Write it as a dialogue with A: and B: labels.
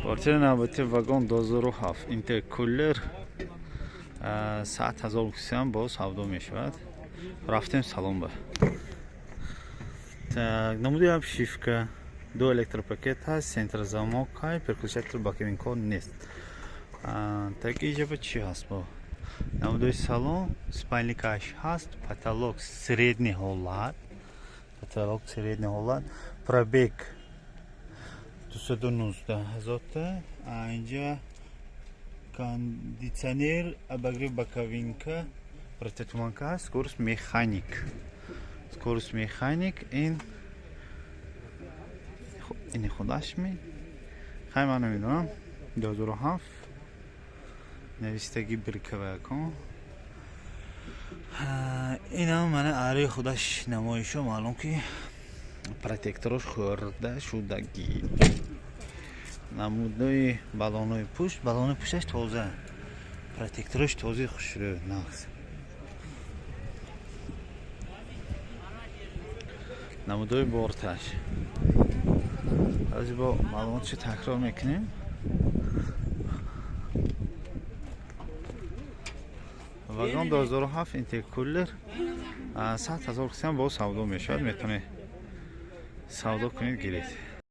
A: квартира навбати вагон 2007 интеркулер 100,000 кисам бо савдо мешавад. Рафтем салон ба. Так, намуди обшивка. 2 электропакет ҳаст, сентр замок ҳай, переключатель ба кабинко нест. Так иҷаба чи ҳаст бо? Намудои салон, спальникаш ҳаст, потолок средний ҳолат. Потолок средний ҳолат. Пробег 219,000 та. Инҷа кондитсионер, обогрев боковинка, противотуманка ҳаст, скорость механик. Скорость механик, ин худашми. Хай ман намедонам. 2007. Навистаги биркава кон. Инам мана ари худаш намоишо маълум ки протекторош хӯрда шудаги. Намудои баллонои пушташ тоза. Протекторош този хушрӯ нағз. Намудои борташ. Аз бо маълумотшо такрор мекунем. Вагон 2007 интеркулер 100,000 кисам бо савдо мешавад. Метавонед савдо кунед, гиред.